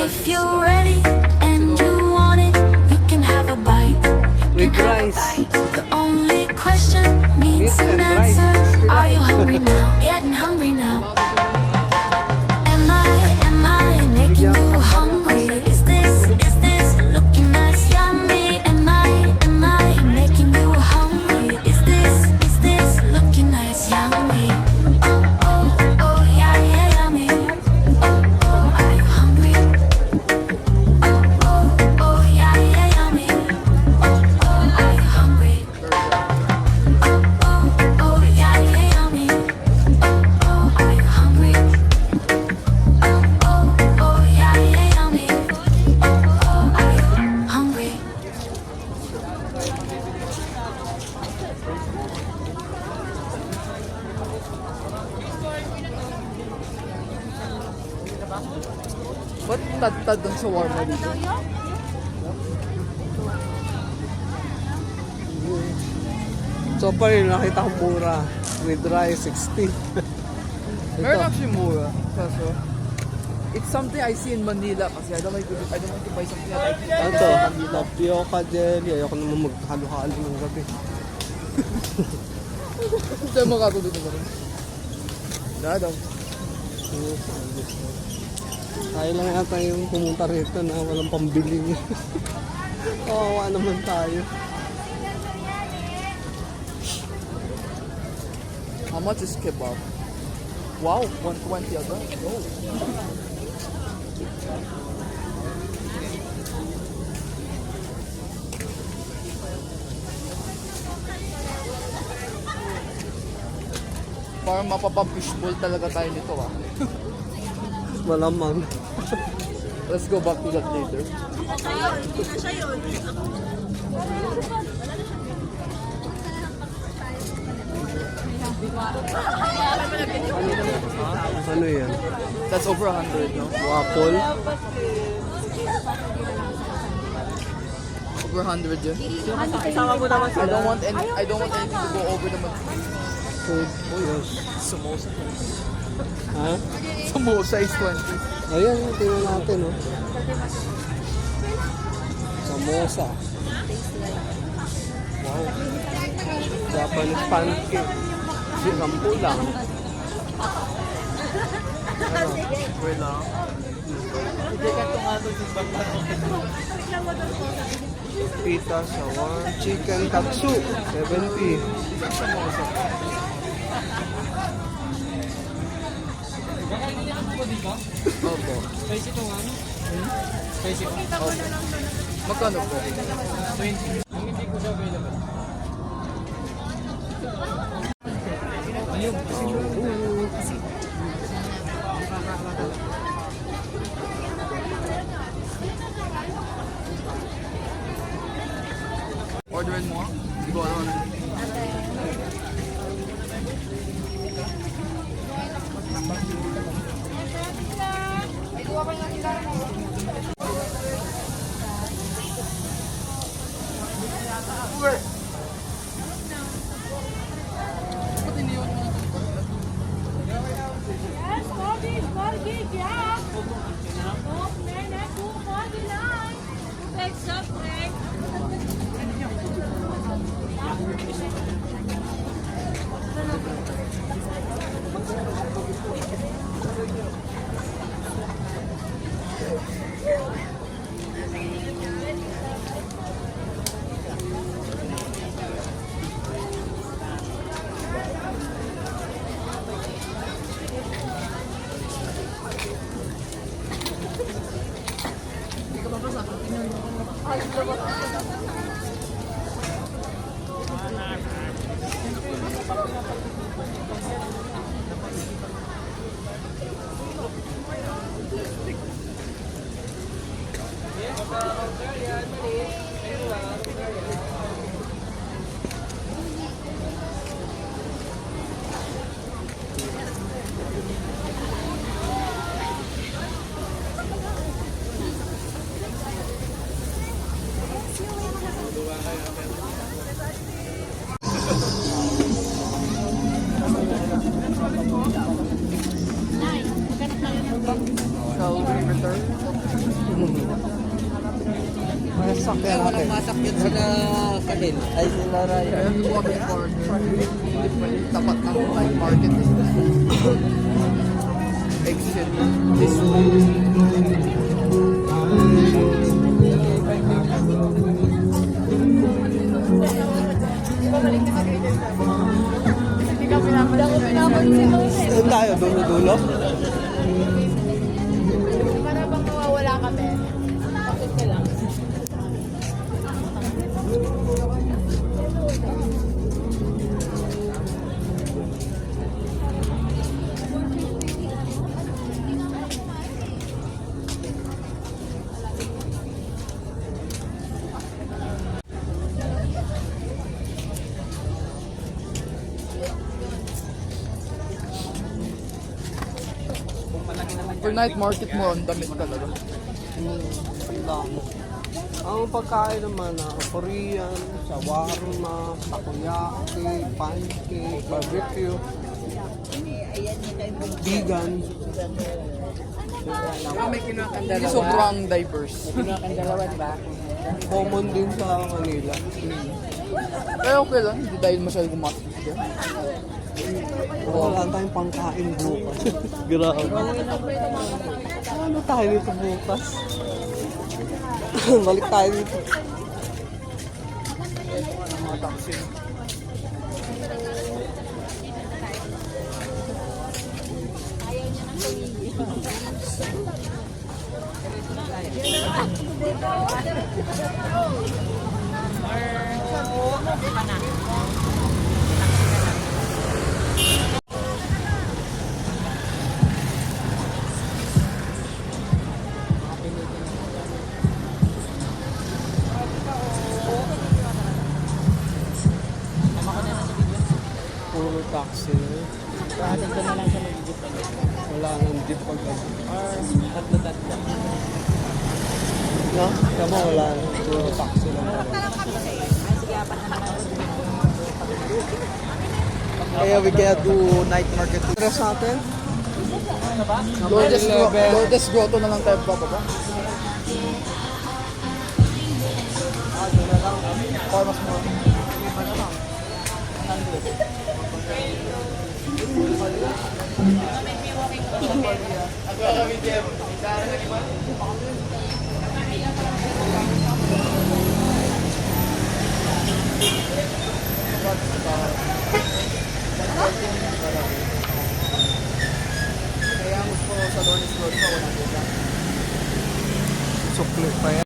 If you're ready and you want it, you can have a bite. With rice. The only question needs Meat an and rice. answer. Are you hungry now? Getting hungry now. Am I making you hungry? Is this looking nice, yummy? Am I making you hungry? Is this looking nice, yummy? Oh, yeah, yeah, yummy. Oh, are you hungry? Oh, yeah, yeah, yummy. Oh, are you hungry? Oh, yeah, yeah, yummy. Oh, are you hungry? Oh, yeah, yeah, yummy. Oh, are you hungry? Ba't tad-tad ang shawarma dito? So far yung nakita ko mura. With rice, 60. Meron actually mura. Kaso, it's something I see in Manila kasi I don't like to buy something that I see Ito, in Manila. tapioca jelly. Ayoko naman maghalo-halo ng gabi. Hindi mo katulog naman. Dadam. Tayo lang yata yung pumunta rito na walang pambili. Kawawa naman tayo. How much is kebab? Wow, 120 agad. Oh. Parang mapapang-fishbowl talaga tayo nito ah. Malamang. Let's go back to that later. Ano yan? That's over 100, no? Waffle? Over 100 yun. I don't want anything to go over the Food. Yes. samosa. Ha? Samosa is 20. Ayan, tingnan natin, oh. Samosa. Wow. Japanese pancake. Sampu lang. Wait lang. Pita, shawarma, chicken katsu. 70. Opo. Spicy to ano? Spicy po. Opo. Magkano po? 20. Ang hindi ko siya available. Orderin mo? Hindi ko ano. Shall we return? sasakyan natin. Masakyan sila Kalil. Ay, sila Raya. Kaya nandun kami yung corner. Tapat ng night market. Exit this way. Saan tayo? Dulo-dulo? Para bang mawawala kami. Bakit ka lang? For night market mo, ang damit talaga. Ang dami. Ang pagkain naman, Korean, shawarma, takoyaki, pancake, barbecue, vegan. Hindi sobrang diverse. Common din sa Manila. Pero okay lang, hindi dahil masyadong gumastos din. Wala tayong pangkain bukas. Grabe. Ano tayo dito bukas? Balik tayo dito. Mga taxi. Puro taxi. Wala nang jeep pag no? Tama, wala nang puro taxi lang. Kaya we get to night market. Address natin? Lourdes Grotto na lang tayo bababa. Para mas mo. Kaya gusto ko sa Lourdes Grotto, 100 lang. Sukli pa yan.